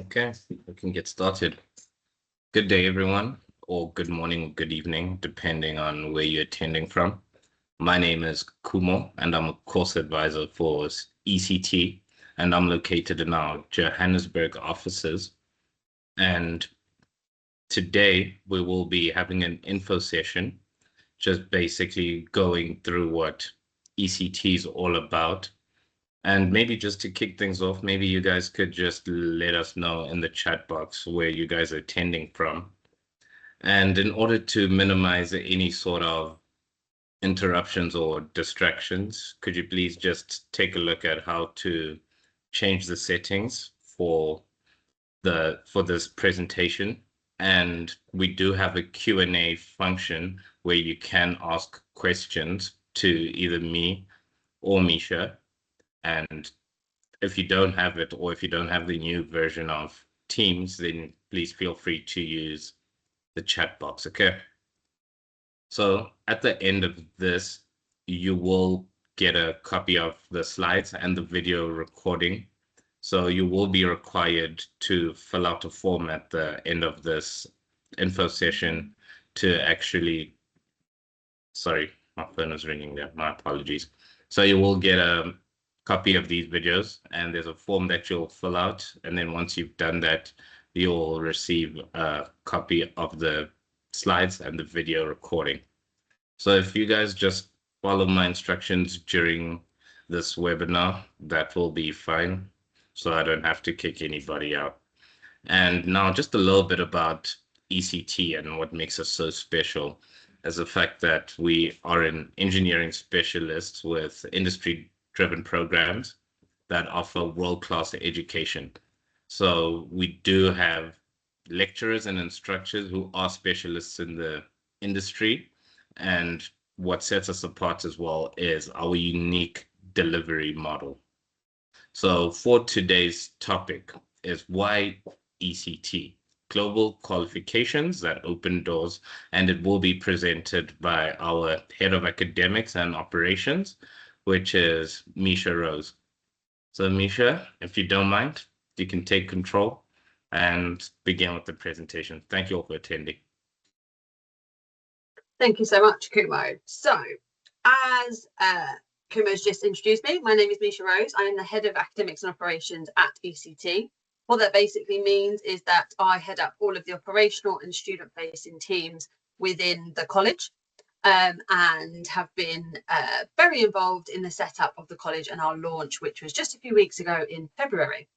Okay, we can get started. Good day, everyone, or good morning or good evening, depending on where you're attending from. My name is Kumo, and I'm a course advisor for ECT, and I'm located in our Johannesburg offices. And today we will be having an info session, just basically going through what ECT is all about. And maybe just to kick things off, maybe you guys could just let us know in the chat box where you guys are attending from. And in order to minimize any sort of interruptions or distractions, could you please just take a look at how to change the settings for this presentation? And we do have a Q&A function where you can ask questions to either me or Misha. And if you don't have it, or if you don't have the new version of Teams, then please feel free to use the chat box, okay? So at the end of this, you will get a copy of the slides and the video recording. So you will be required to fill out a form at the end of this info session to actually, sorry, my phone is ringing there, my apologies. So you will get a copy of these videos, and there's a form that you'll fill out, and then once you've done that, you'll receive a copy of the slides and the video recording. So if you guys just follow my instructions during this webinar, that will be fine, so I don't have to kick anybody out. And now just a little bit about ECT and what makes us so special is the fact that we are an engineering specialist with industry-driven programs that offer world-class education. So we do have lecturers and instructors who are specialists in the industry. And what sets us apart as well is our unique delivery model. So for today's topic is why ECT, Global Qualifications that Open Doors, and it will be presented by our Head of Academics and Operations, which is Mica Rose. So Misha, if you don't mind, you can take control and begin with the presentation. Thank you all for attending. Thank you so much, Kumo. So, as Kumo's just introduced me, my name is Mica Rose. I am the Head of Academics and Operations at ECT. What that basically means is that I head up all of the operational and student-facing teams within the college, and have been very involved in the setup of the college and our launch, which was just a few weeks ago in February.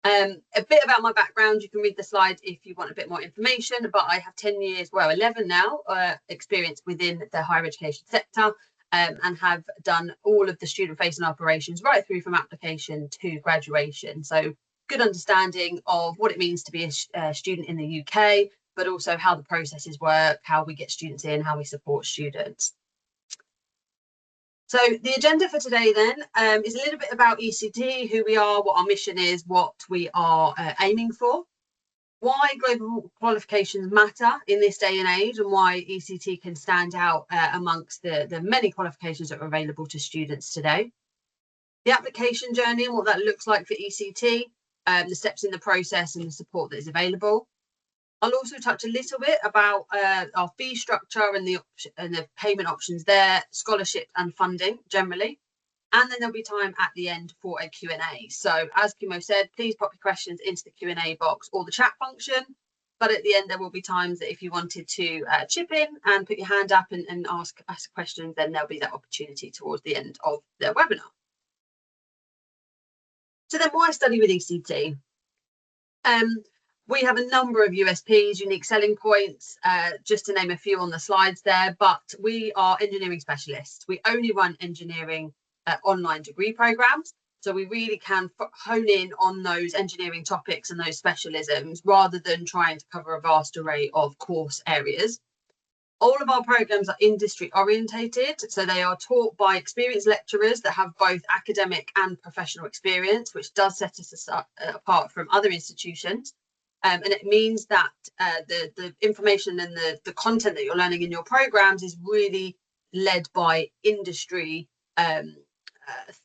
A bit about my background, you can read the slides if you want a bit more information, but I have 10 years, well, 11 now, experience within the higher education sector, and have done all of the student-facing operations right through from application to graduation. So good understanding of what it means to be a student in the UK, but also how the processes work, how we get students in, how we support students. So the agenda for today then is a little bit about ECT, who we are, what our mission is, what we are aiming for, why global qualifications matter in this day and age, and why ECT can stand out amongst the many qualifications that are available to students today. The application journey and what that looks like for ECT, the steps in the process and the support that is available. I'll also touch a little bit about our fee structure and the payment options there, scholarship and funding generally. And then there'll be time at the end for a Q&A. So as Kumo said, please pop your questions into the Q&A box or the chat function. But at the end, there will be times that if you wanted to chip in and put your hand up and ask questions, then there'll be that opportunity towards the end of the webinar. So then why study with ECT? We have a number of USPs, unique selling points, just to name a few on the slides there, but we are engineering specialists. We only run engineering online degree programs, so we really can hone in on those engineering topics and those specialisms rather than trying to cover a vast array of course areas. All of our programs are industry orientated, so they are taught by experienced lecturers that have both academic and professional experience, which does set us apart from other institutions. And it means that the information and the content that you're learning in your programs is really led by industry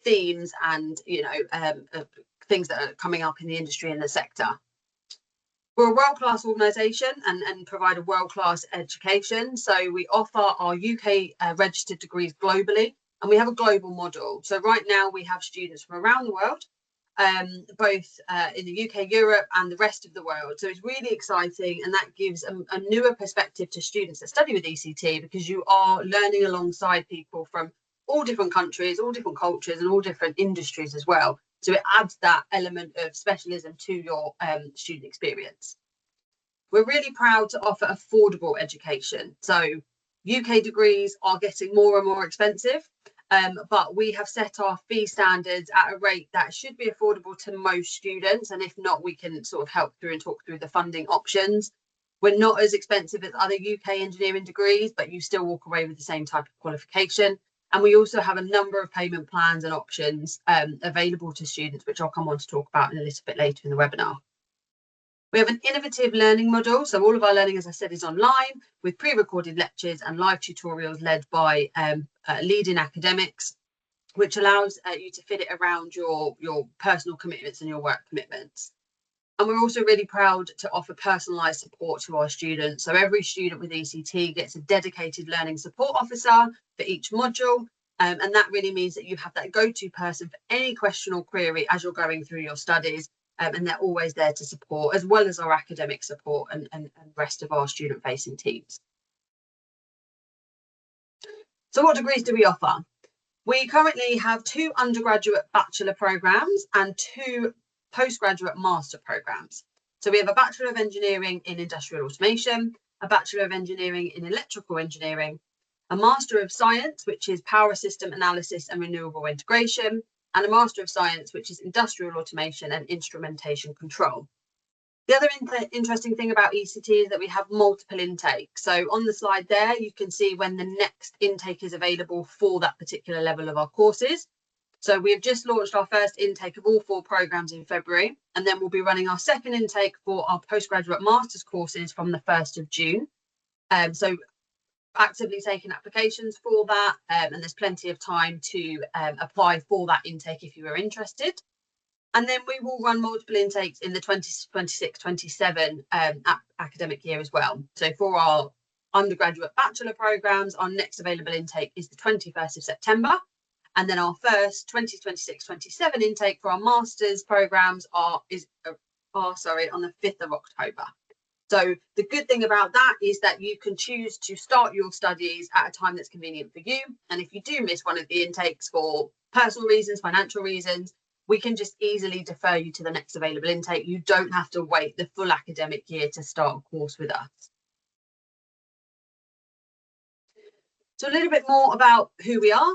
themes and things that are coming up in the industry and the sector. We're a world-class organisation and provide a world-class education. So we offer our UK registered degrees globally, and we have a global model. So right now we have students from around the world, both in the UK, Europe, and the rest of the world. So it's really exciting, and that gives a newer perspective to students that study with ECT, because you are learning alongside people from all different countries, all different cultures, and all different industries as well. So it adds that element of specialism to your student experience. We're really proud to offer affordable education. So UK degrees are getting more and more expensive, but we have set our fee standards at a rate that should be affordable to most students. And if not, we can sort of help through and talk through the funding options. We're not as expensive as other UK engineering degrees, but you still walk away with the same type of qualification. And we also have a number of payment plans and options available to students, which I'll come on to talk about in a little bit later in the webinar. We have an innovative learning model. So all of our learning, as I said, is online with pre-recorded lectures and live tutorials led by leading academics, which allows you to fit it around your personal commitments and your work commitments. And we're also really proud to offer personalised support to our students. So every student with ECT gets a dedicated learning support officer for each module. And that really means that you have that go-to person for any question or query as you're going through your studies. And they're always there to support, as well as our academic support and rest of our student-facing teams. So what degrees do we offer? We currently have 2 undergraduate bachelor programmes and 2 postgraduate master programmes. So we have a Bachelor of Engineering in Industrial Automation, a Bachelor of Engineering in Electrical Engineering, a Master of Science, which is Power System Analysis and Renewable Integration, and a Master of Science, which is Industrial Automation and Instrumentation Control. The other interesting thing about ECT is that we have multiple intakes. So on the slide there, you can see when the next intake is available for that particular level of our courses. So we have just launched our first intake of all 4 programmes in February, and then we'll be running our second intake for our postgraduate master's courses from the 1st of June. So actively taking applications for that, and there's plenty of time to apply for that intake if you are interested. And then we will run multiple intakes in the 2026-27 academic year as well. So for our undergraduate bachelor programmes, our next available intake is the 21st of September. And then our first 2026-27 intake for our master's programmes are on the 5th of October. So the good thing about that is that you can choose to start your studies at a time that's convenient for you. And if you do miss one of the intakes for personal reasons, financial reasons, we can just easily defer you to the next available intake. You don't have to wait the full academic year to start a course with us. So a little bit more about who we are.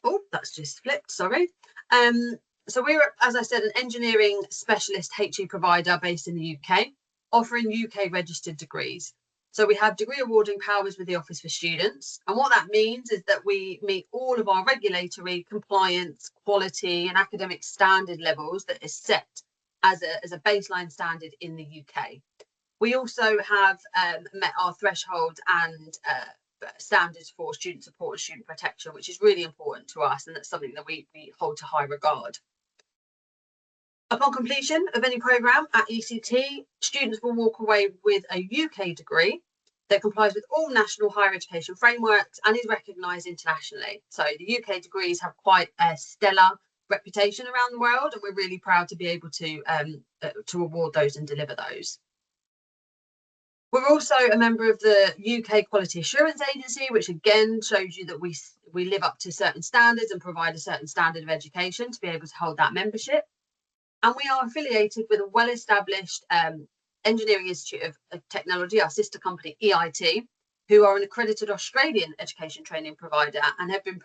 Oh, that's just flipped, sorry. So we're, as I said, an engineering specialist HE provider based in the UK, offering UK registered degrees. So we have degree awarding powers with the Office for Students. And what that means is that we meet all of our regulatory, compliance, quality and academic standard levels that is set as a baseline standard in the UK. We also have met our threshold and standards for student support and student protection, which is really important to us, and that's something that we hold to high regard. Upon completion of any programme at ECT, students will walk away with a UK degree that complies with all national higher education frameworks and is recognised internationally. So the UK degrees have quite a stellar reputation around the world, and we're really proud to be able to award those and deliver those. We're also a member of the UK Quality Assurance Agency, which again shows you that we live up to certain standards and provide a certain standard of education to be able to hold that membership. And we are affiliated with a well-established Engineering Institute of Technology, our sister company EIT, who are an accredited Australian education training provider and have been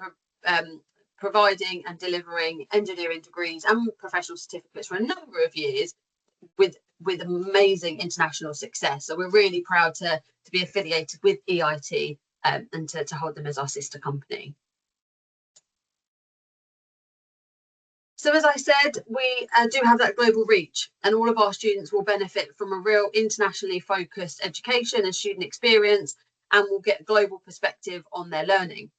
providing and delivering engineering degrees and professional certificates for a number of years with amazing international success. So we're really proud to be affiliated with EIT and to hold them as our sister company. So as I said, we do have that global reach, and all of our students will benefit from a real internationally focused education and student experience, and will get a global perspective on their learning.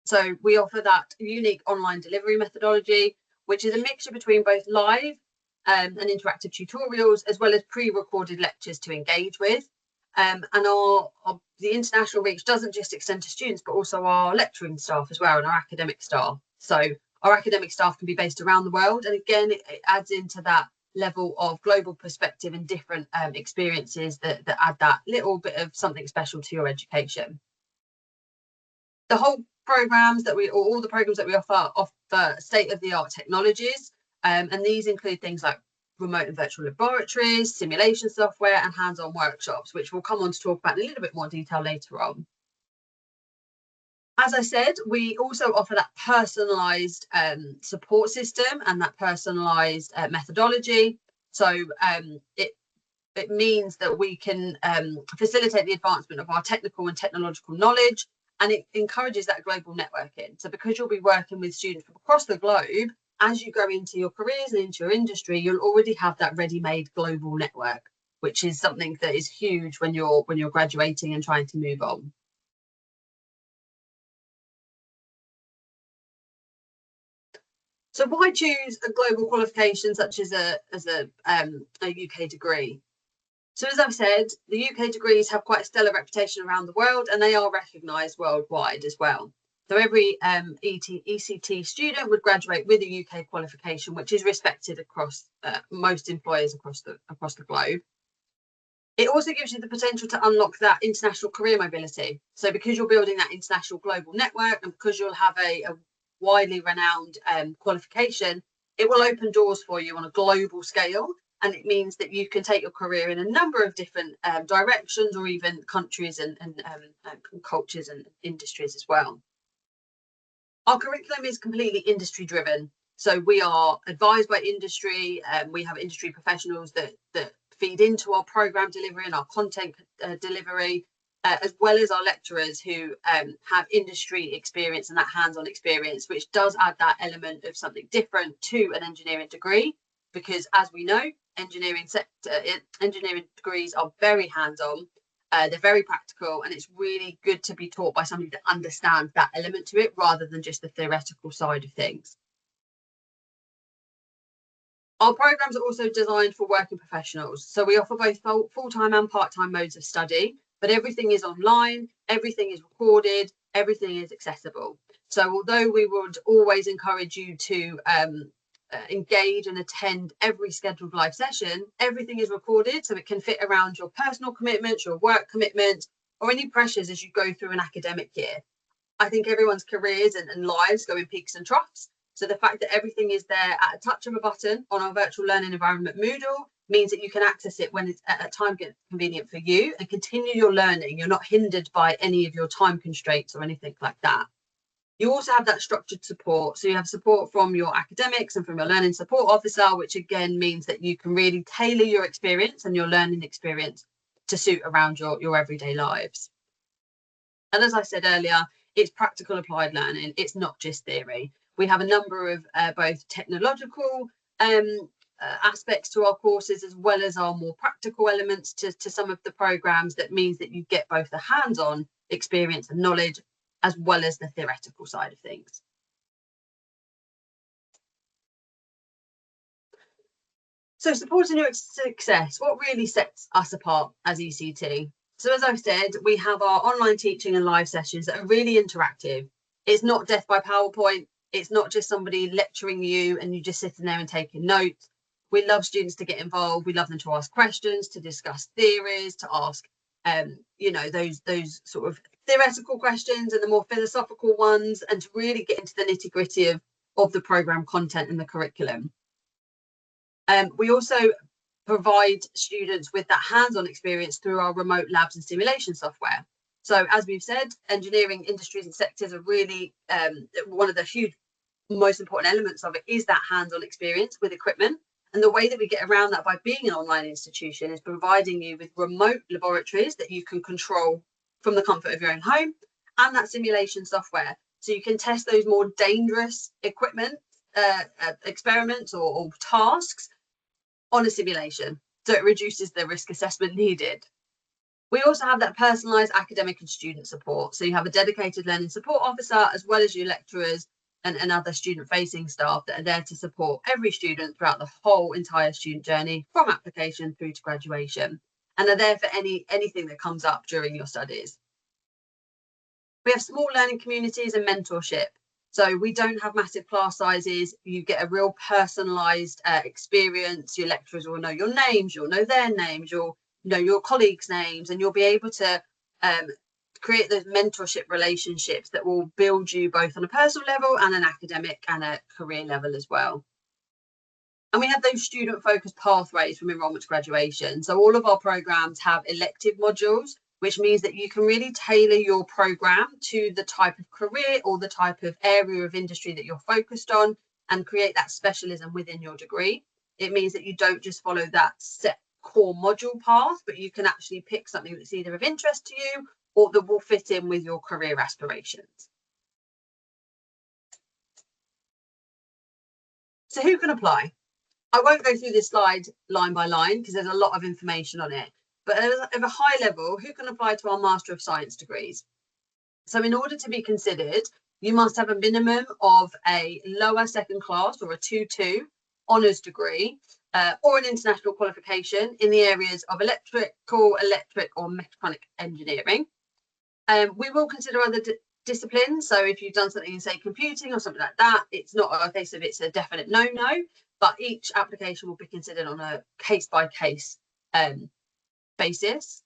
So we offer that unique online delivery methodology, which is a mixture between both live and interactive tutorials, as well as pre-recorded lectures to engage with. And the international reach doesn't just extend to students, but also our lecturing staff as well, and our academic staff. So our academic staff can be based around the world. And again, it adds into that level of global perspective and different experiences that add that little bit of something special to your education. The whole programs that we, or all the programs that we offer state-of-the-art technologies, and these include things like remote and virtual laboratories, simulation software, and hands-on workshops, which we'll come on to talk about in a little bit more detail later on. As I said, we also offer that personalised support system and that personalised methodology. So it means that we can facilitate the advancement of our technical and technological knowledge, and it encourages that global networking. So because you'll be working with students from across the globe, as you go into your careers and into your industry, you'll already have that ready-made global network, which is something that is huge when you're graduating and trying to move on. So why choose a global qualification such as a UK degree? So as I've said, the UK degrees have quite a stellar reputation around the world, and they are recognised worldwide as well. So every ECT student would graduate with a UK qualification, which is respected across most employers across the globe. It also gives you the potential to unlock that international career mobility. So because you're building that international global network, and because you'll have a widely renowned qualification, it will open doors for you on a global scale. And it means that you can take your career in a number of different directions, or even countries and cultures and industries as well. Our curriculum is completely industry driven. So we are advised by industry, we have industry professionals that feed into our program delivery and our content delivery, as well as our lecturers who have industry experience and that hands-on experience, which does add that element of something different to an engineering degree. Because as we know, engineering degrees are very hands-on, they're very practical, and it's really good to be taught by somebody that understands that element to it rather than just the theoretical side of things. Our programs are also designed for working professionals. So we offer both full-time and part-time modes of study, but everything is online, everything is recorded, everything is accessible. So although we would always encourage you to engage and attend every scheduled live session, everything is recorded so it can fit around your personal commitments, your work commitments, or any pressures as you go through an academic year. I think everyone's careers and lives go in peaks and troughs. So the fact that everything is there at a touch of a button on our virtual learning environment Moodle means that you can access it when it's at a time convenient for you and continue your learning. You're not hindered by any of your time constraints or anything like that. You also have that structured support. So you have support from your academics and from your learning support officer, which again means that you can really tailor your experience and your learning experience to suit around your everyday lives. And as I said earlier, it's practical applied learning. It's not just theory. We have a number of both technological aspects to our courses, as well as our more practical elements to some of the programs. That means that you get both the hands-on experience and knowledge, as well as the theoretical side of things. So supporting your success, what really sets us apart as ECT? So as I've said, we have our online teaching and live sessions that are really interactive. It's not death by PowerPoint. It's not just somebody lecturing you and you just sitting there and taking notes. We love students to get involved. We love them to ask questions, to discuss theories, to ask, you know, those sort of theoretical questions and the more philosophical ones, and to really get into the nitty gritty of the program content and the curriculum. We also provide students with that hands-on experience through our remote labs and simulation software. So as we've said, engineering industries and sectors are really one of the huge, most important elements of it is that hands-on experience with equipment. And the way that we get around that by being an online institution is providing you with remote laboratories that you can control from the comfort of your own home, and that simulation software. So you can test those more dangerous equipment experiments or tasks on a simulation. So it reduces the risk assessment needed. We also have that personalised academic and student support. So you have a dedicated learning support officer, as well as your lecturers, and other student-facing staff that are there to support every student throughout the whole entire student journey, from application through to graduation, and are there for anything that comes up during your studies. We have small learning communities and mentorship. So we don't have massive class sizes. You get a real personalised experience. Your lecturers will know your names, you'll know their names, you'll know your colleagues' names, and you'll be able to create those mentorship relationships that will build you both on a personal level and an academic and a career level as well. And we have those student-focused pathways from enrolment to graduation. So all of our programs have elective modules, which means that you can really tailor your program to the type of career or the type of area of industry that you're focused on, and create that specialism within your degree. It means that you don't just follow that set core module path, but you can actually pick something that's either of interest to you or that will fit in with your career aspirations. So who can apply? I won't go through this slide line by line because there's a lot of information on it. But at a high level, who can apply to our Master of Science degrees? So in order to be considered, you must have a minimum of a lower second class or a 2-2 honours degree or an international qualification in the areas of electric or mechatronic engineering. We will consider other disciplines. So if you've done something in, say, computing or something like that, it's not a case of it's a definite no-no, but each application will be considered on a case-by-case basis.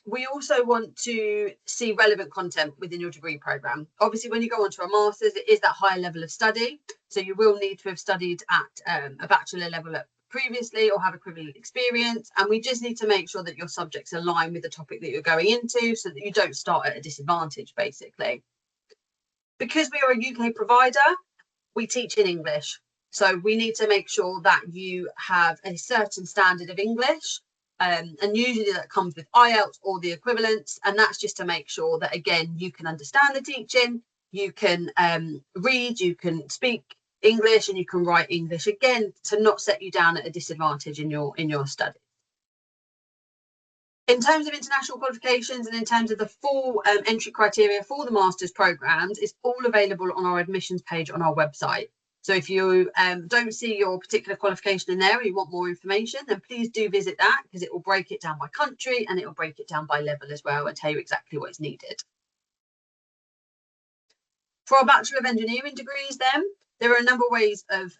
We also want to see relevant content within your degree programme. Obviously, when you go on to a master's, it is that higher level of study. So you will need to have studied at a bachelor level previously or have equivalent experience. And we just need to make sure that your subjects align with the topic that you're going into so that you don't start at a disadvantage, basically. Because we are a UK provider, we teach in English. So we need to make sure that you have a certain standard of English. And usually that comes with IELTS or the equivalents, and that's just to make sure that, again, you can understand the teaching, you can read, you can speak English, and you can write English, again, to not set you down at a disadvantage in your study. In terms of international qualifications and in terms of the full entry criteria for the master's programmes, it's all available on our admissions page on our website. So if you don't see your particular qualification in there or you want more information, then please do visit that, because it will break it down by country and it will break it down by level as well and tell you exactly what is needed. For our Bachelor of Engineering degrees then, there are a number of ways of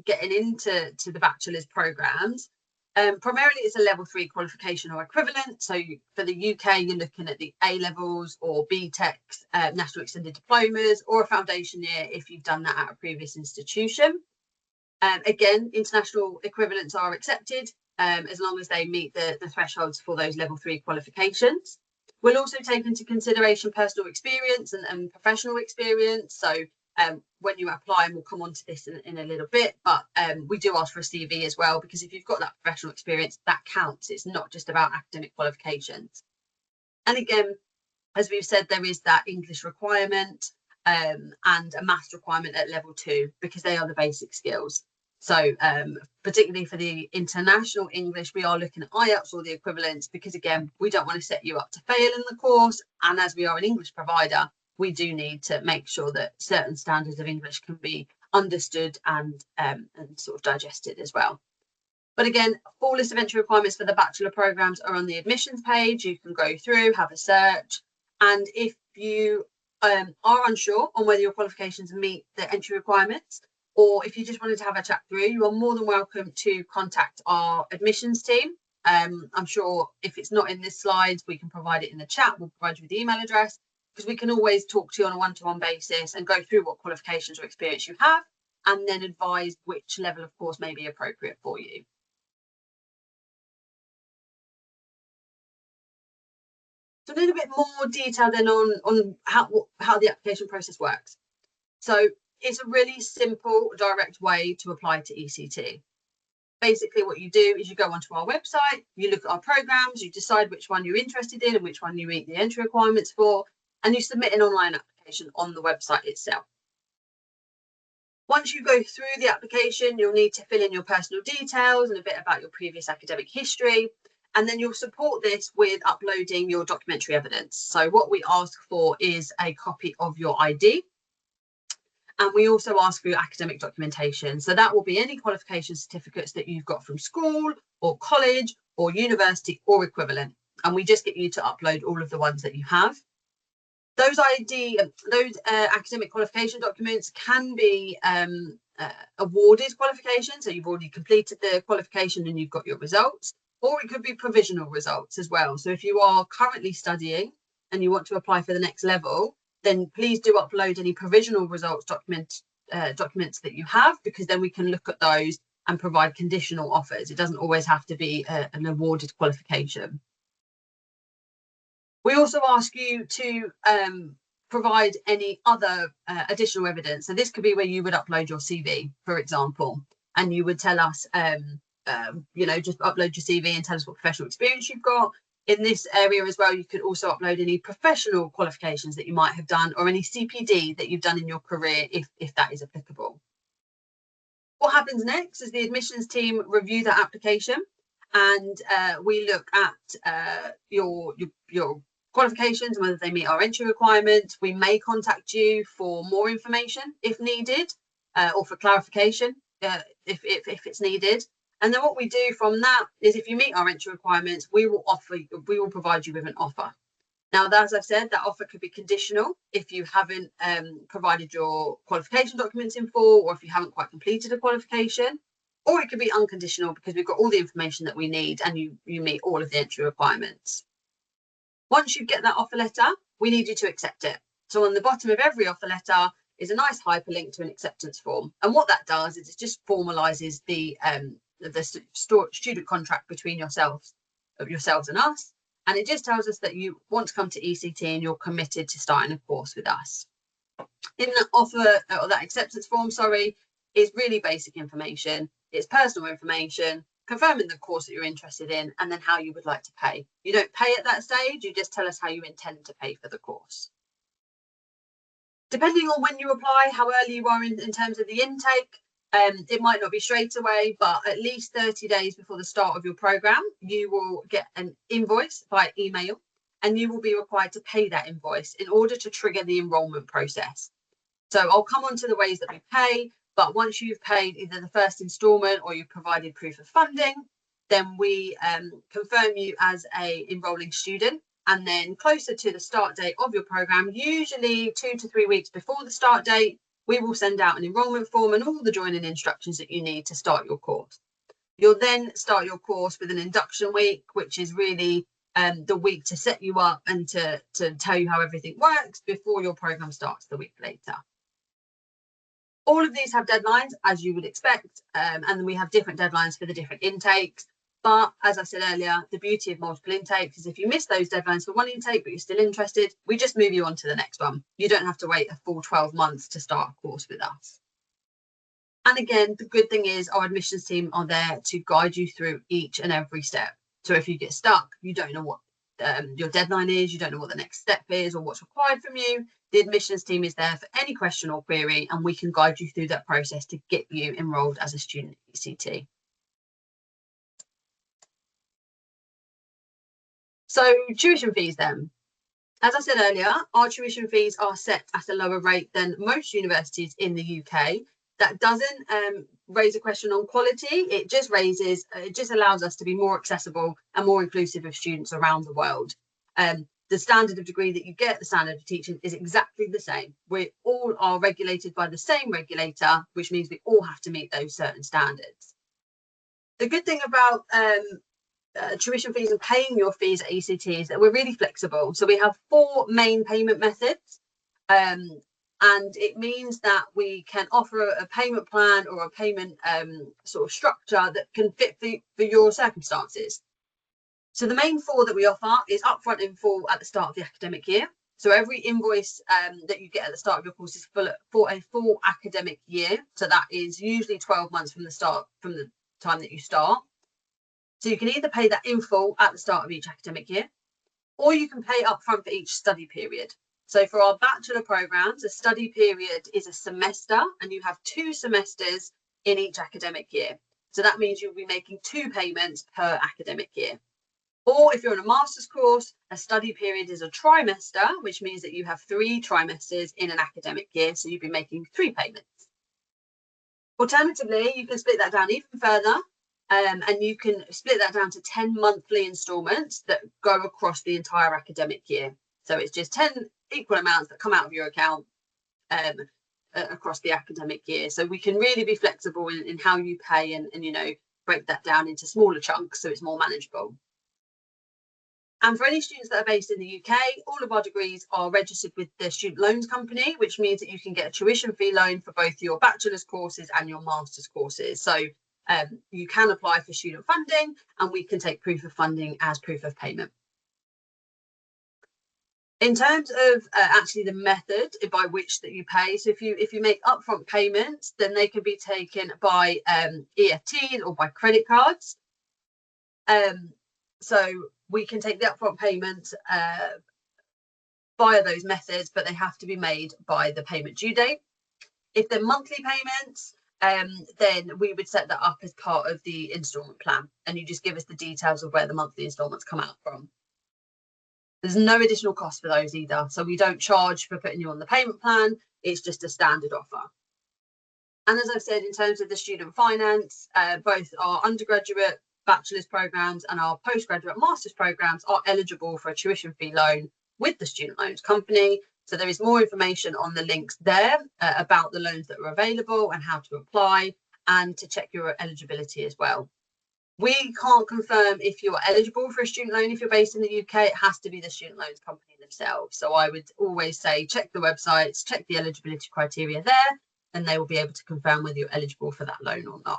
getting into the bachelor's programmes. Primarily it's a level 3 qualification or equivalent. So for the UK, you're looking at the A levels or BTECs, national extended diplomas, or a foundation year if you've done that at a previous institution. Again, international equivalents are accepted as long as they meet the thresholds for those level 3 qualifications. We'll also take into consideration personal experience and professional experience. So when you apply, and we'll come on to this in a little bit, but we do ask for a CV as well, because if you've got that professional experience, that counts. It's not just about academic qualifications. And again, as we've said, there is that English requirement and a maths requirement at level 2, because they are the basic skills. So particularly for the international English, we are looking at IELTS or the equivalents, because again, we don't want to set you up to fail in the course. And as we are an English provider, we do need to make sure that certain standards of English can be understood and sort of digested as well. But again, full list of entry requirements for the bachelor programmes are on the admissions page. You can go through, have a search. And if you are unsure on whether your qualifications meet the entry requirements, or if you just wanted to have a chat through, you are more than welcome to contact our admissions team. I'm sure if it's not in this slide, we can provide it in the chat. We'll provide you with the email address, because we can always talk to you on a one-to-one basis and go through what qualifications or experience you have, and then advise which level of course may be appropriate for you. So a little bit more detail then on how the application process works. So it's a really simple, direct way to apply to ECT. Basically what you do is you go onto our website, you look at our programmes, you decide which one you're interested in and which one you meet the entry requirements for, and you submit an online application on the website itself. Once you go through the application, you'll need to fill in your personal details and a bit about your previous academic history, and then you'll support this with uploading your documentary evidence. So what we ask for is a copy of your ID, And we also ask for your academic documentation. So that will be any qualification certificates that you've got from school or college or university or equivalent. And we just get you to upload all of the ones that you have. Those academic qualification documents can be awarded qualification. So you've already completed the qualification and you've got your results, or it could be provisional results as well. So if you are currently studying and you want to apply for the next level, then please do upload any provisional results documents that you have, because then we can look at those and provide conditional offers. It doesn't always have to be an awarded qualification. We also ask you to provide any other additional evidence. So this could be where you would upload your CV, for example, and you would tell us, just upload your CV and tell us what professional experience you've got. In this area as well, you could also upload any professional qualifications that you might have done, or any CPD that you've done in your career, if that is applicable. What happens next is the admissions team review that application, and we look at your qualifications and whether they meet our entry requirements. We may contact you for more information if needed, or for clarification if it's needed. And then what we do from that is, if you meet our entry requirements, we will provide you with an offer. Now, as I've said, that offer could be conditional if you haven't provided your qualification documents in full, or if you haven't quite completed a qualification, or it could be unconditional because we've got all the information that we need and you meet all of the entry requirements. Once you get that offer letter, we need you to accept it. So on the bottom of every offer letter is a nice hyperlink to an acceptance form. And what that does is it just formalizes the student contract between yourselves and us. And it just tells us that you want to come to ECT and you're committed to starting a course with us. In that offer, or that acceptance form, is really basic information. It's personal information, confirming the course that you're interested in, and then how you would like to pay. You don't pay at that stage, you just tell us how you intend to pay for the course. Depending on when you apply, how early you are in terms of the intake, it might not be straight away, but at least 30 days before the start of your program, you will get an invoice by email, and you will be required to pay that invoice in order to trigger the enrolment process. So I'll come on to the ways that we pay, but once you've paid either the first instalment or you've provided proof of funding, then we confirm you as a enrolling student. And then closer to the start date of your program, usually 2 to 3 weeks before the start date, we will send out an enrolment form and all the joining instructions that you need to start your course. You'll then start your course with an induction week, which is really the week to set you up and to tell you how everything works before your program starts the week later. All of these have deadlines, as you would expect, and we have different deadlines for the different intakes. But as I said earlier, the beauty of multiple intakes is if you miss those deadlines for one intake, but you're still interested, we just move you on to the next one. You don't have to wait a full 12 months to start a course with us. And again, the good thing is our admissions team are there to guide you through each and every step. So if you get stuck, you don't know what your deadline is, you don't know what the next step is or what's required from you, the admissions team is there for any question or query, and we can guide you through that process to get you enrolled as a student at ECT. So tuition fees then. As I said earlier, our tuition fees are set at a lower rate than most universities in the UK. That doesn't raise a question on quality. It just allows us to be more accessible and more inclusive of students around the world. The standard of degree that you get, the standard of teaching is exactly the same. We all are regulated by the same regulator, which means we all have to meet those certain standards. The good thing about tuition fees and paying your fees at ECT is that we're really flexible. So we have 4 main payment methods, and it means that we can offer a payment plan or a payment sort of structure that can fit for your circumstances. So the main 4 that we offer is upfront in full at the start of the academic year. So every invoice that you get at the start of your course is for a full academic year. So that is usually 12 months from the time that you start. So you can either pay that in full at the start of each academic year, or you can pay upfront for each study period. So for our bachelor programs, a study period is a semester, and you have 2 semesters in each academic year. So that means you'll be making 2 payments per academic year. Or if you're on a master's course, a study period is a trimester, which means that you have 3 trimesters in an academic year, so you'd be making 3 payments. Alternatively, you can split that down even further, and you can split that down to 10 monthly installments that go across the entire academic year. So it's just 10 equal amounts that come out of your account across the academic year. So we can really be flexible in how you pay and break that down into smaller chunks so it's more manageable. And for any students that are based in the UK, all of our degrees are registered with the Student Loans Company, which means that you can get a tuition fee loan for both your bachelor's courses and your master's courses. So you can apply for student funding, and we can take proof of funding as proof of payment. In terms of actually the method by which that you pay, so if you make upfront payments, then they can be taken by EFT or by credit cards. So we can take the upfront payment via those methods, but they have to be made by the payment due date. If they're monthly payments, then we would set that up as part of the instalment plan, and you just give us the details of where the monthly instalments come out from. There's no additional cost for those either, so we don't charge for putting you on the payment plan. It's just a standard offer. And as I've said, in terms of the student finance, both our undergraduate bachelor's programs and our postgraduate master's programs are eligible for a tuition fee loan with the Student Loans Company. So there is more information on the links there about the loans that are available and how to apply, and to check your eligibility as well. We can't confirm if you're eligible for a student loan if you're based in the UK. It has to be the Student Loans Company themselves. So I would always say check the websites, check the eligibility criteria there, and they will be able to confirm whether you're eligible for that loan or not.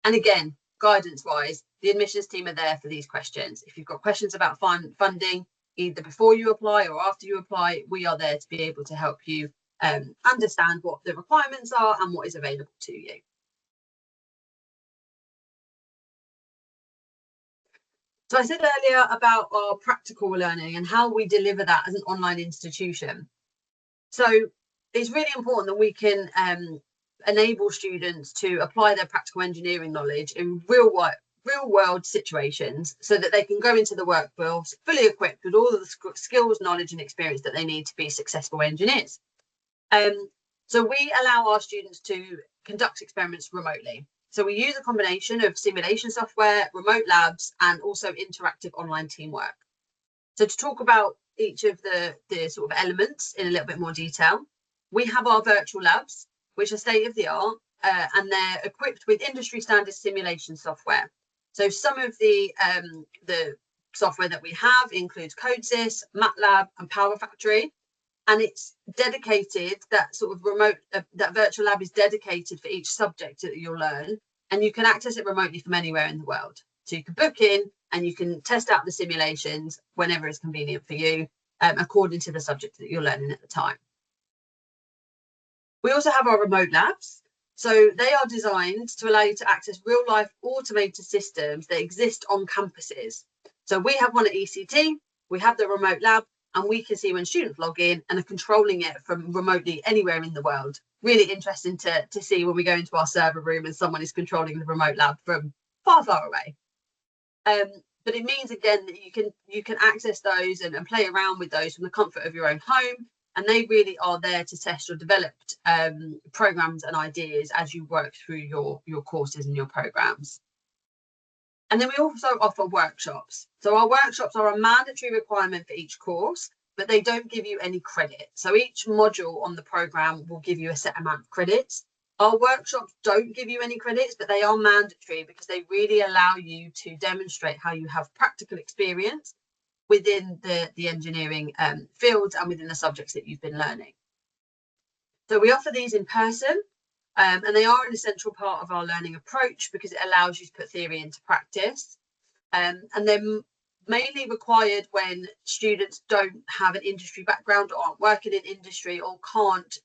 And again, guidance-wise, the admissions team are there for these questions. If you've got questions about funding, either before you apply or after you apply, we are there to be able to help you understand what the requirements are and what is available to you. So I said earlier about our practical learning and how we deliver that as an online institution. So it's really important that we can enable students to apply their practical engineering knowledge in real world situations, so that they can go into the workforce fully equipped with all of the skills, knowledge and experience that they need to be successful engineers. So we allow our students to conduct experiments remotely. So we use a combination of simulation software, remote labs, and also interactive online teamwork. So to talk about each of the sort of elements in a little bit more detail, we have our virtual labs, which are state of the art, and they're equipped with industry standard simulation software. So some of the software that we have includes CodeSys, MATLAB, and Power Factory, and it's dedicated, that sort of remote, that virtual lab is dedicated for each subject that you'll learn, and you can access it remotely from anywhere in the world. So you can book in and you can test out the simulations whenever it's convenient for you, according to the subject that you're learning at the time. We also have our remote labs. So they are designed to allow you to access real life automated systems that exist on campuses. So we have one at ECT, we have the remote lab, and we can see when students log in and are controlling it from remotely anywhere in the world. Really interesting to see when we go into our server room and someone is controlling the remote lab from far, far away. But it means, again, that you can access those and play around with those from the comfort of your own home. And they really are there to test your developed programs and ideas as you work through your courses and your programs. And then we also offer workshops. So our workshops are a mandatory requirement for each course, but they don't give you any credit. So each module on the program will give you a set amount of credits. Our workshops don't give you any credits, but they are mandatory because they really allow you to demonstrate how you have practical experience within the engineering fields and within the subjects that you've been learning. So we offer these in person, and they are an essential part of our learning approach because it allows you to put theory into practice. And they're mainly required when students don't have an industry background or aren't working in industry or can't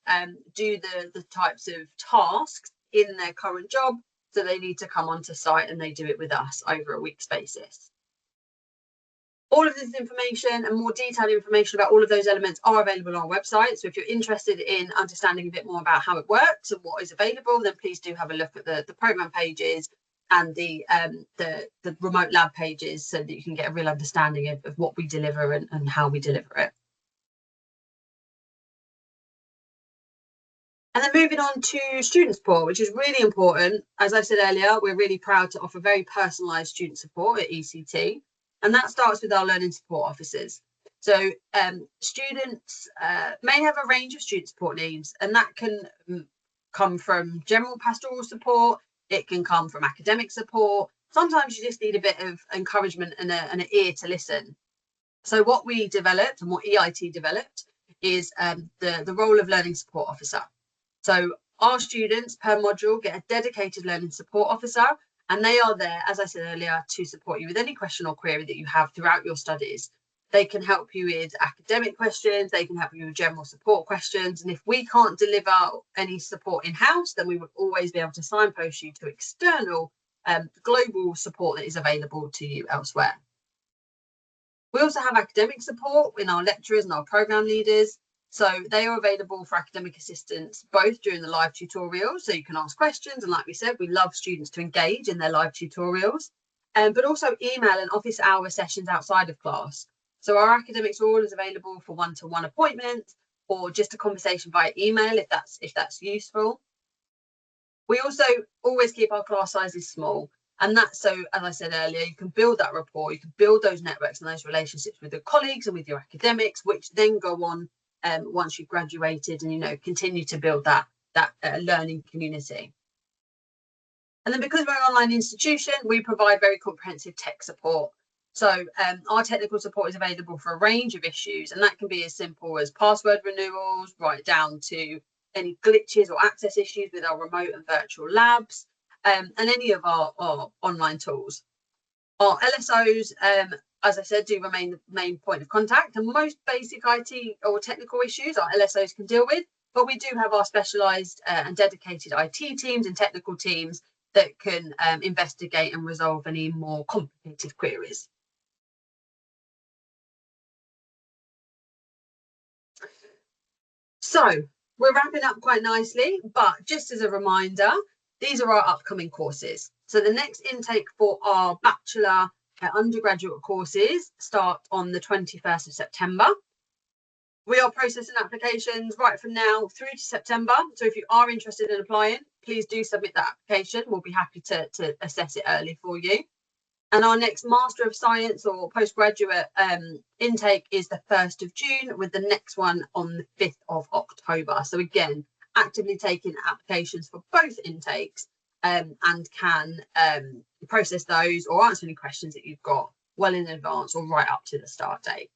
do the types of tasks in their current job. So they need to come onto site, and they do it with us over a week's basis. All of this information and more detailed information about all of those elements are available on our website. So if you're interested in understanding a bit more about how it works and what is available, then please do have a look at the programme pages and the remote lab pages, so that you can get a real understanding of what we deliver and how we deliver it. And then moving on to student support, which is really important. As I said earlier, we're really proud to offer very personalised student support at ECT, and that starts with our learning support officers. So students may have a range of student support needs, and that can come from general pastoral support, it can come from academic support. Sometimes you just need a bit of encouragement and an ear to listen. So what we developed and what EIT developed is the role of learning support officer. So our students per module get a dedicated learning support officer, and they are there, as I said earlier, to support you with any question or query that you have throughout your studies. They can help you with academic questions, they can help you with general support questions, and if we can't deliver any support in-house, then we would always be able to signpost you to external global support that is available to you elsewhere. We also have academic support in our lecturers and our programme leaders. So they are available for academic assistance both during the live tutorials, so you can ask questions, and like we said, we love students to engage in their live tutorials, but also email and office hour sessions outside of class. So our academics are always available for one-to-one appointments or just a conversation via email if that's useful. We also always keep our class sizes small, and that's so, as I said earlier, you can build that rapport, you can build those networks and those relationships with your colleagues and with your academics, which then go on once you've graduated and continue to build that learning community. And then because we're an online institution, we provide very comprehensive tech support. So our technical support is available for a range of issues, and that can be as simple as password renewals right down to any glitches or access issues with our remote and virtual labs, and any of our online tools. Our LSOs, as I said, do remain the main point of contact, and most basic IT or technical issues our LSOs can deal with, but we do have our specialised and dedicated IT teams and technical teams that can investigate and resolve any more complicated queries. So we're wrapping up quite nicely, but just as a reminder, these are our upcoming courses. So the next intake for our bachelor undergraduate courses start on the 21st of September. We are processing applications right from now through to September. So if you are interested in applying, please do submit that application. We'll be happy to assess it early for you. And our next Master of Science or postgraduate intake is the 1st of June, with the next one on the 5th of October. So again, actively taking applications for both intakes and can process those or answer any questions that you've got well in advance or right up to the start date.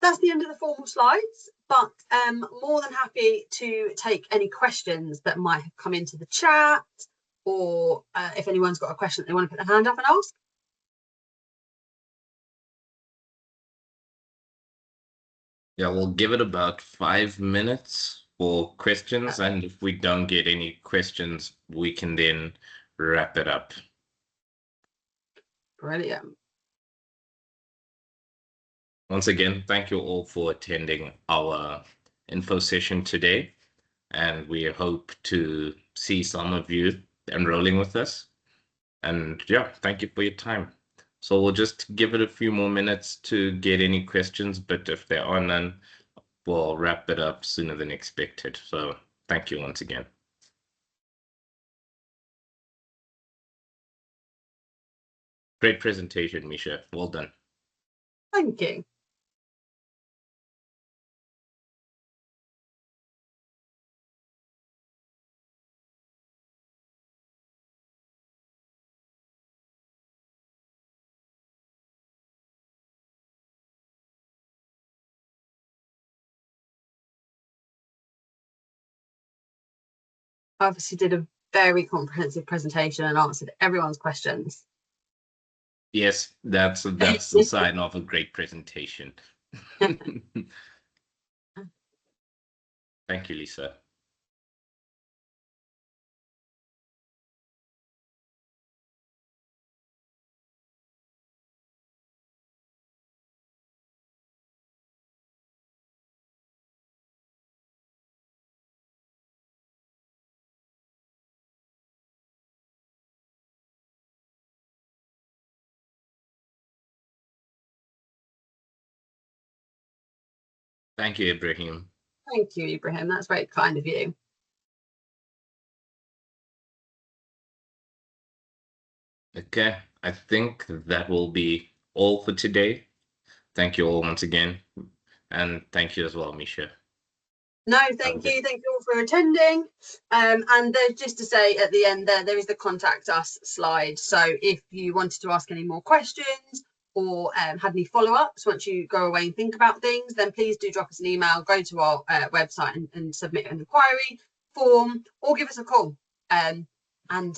That's the end of the formal slides, but more than happy to take any questions that might have come into the chat, or if anyone's got a question that they want to put their hand up and ask. Yeah, we'll give it about 5 minutes for questions, and if we don't get any questions, we can then wrap it up. Brilliant. Once again, thank you all for attending our info session today, and we hope to see some of you enrolling with us. And yeah, thank you for your time. So we'll just give it a few more minutes to get any questions, but if there are none, we'll wrap it up sooner than expected. So thank you once again. Great presentation, Misha. Well done. Thank you. I obviously did a very comprehensive presentation and answered everyone's questions. Yes, that's the sign of a great presentation. Thank you, Lisa. Thank you, Ibrahim. Thank you, Ibrahim. That's very kind of you. Okay, I think that will be all for today. Thank you all once again. And thank you as well, Misha. No, thank you. Thank you all for attending. And there's just to say at the end there is the contact us slide. So if you wanted to ask any more questions or had any follow-ups once you go away and think about things, then please do drop us an email, go to our website and submit an inquiry form, or give us a call. And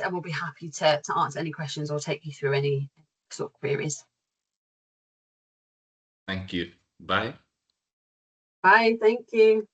we'll be happy to answer any questions or take you through any sort of queries. Thank you. Bye. Bye. Thank you.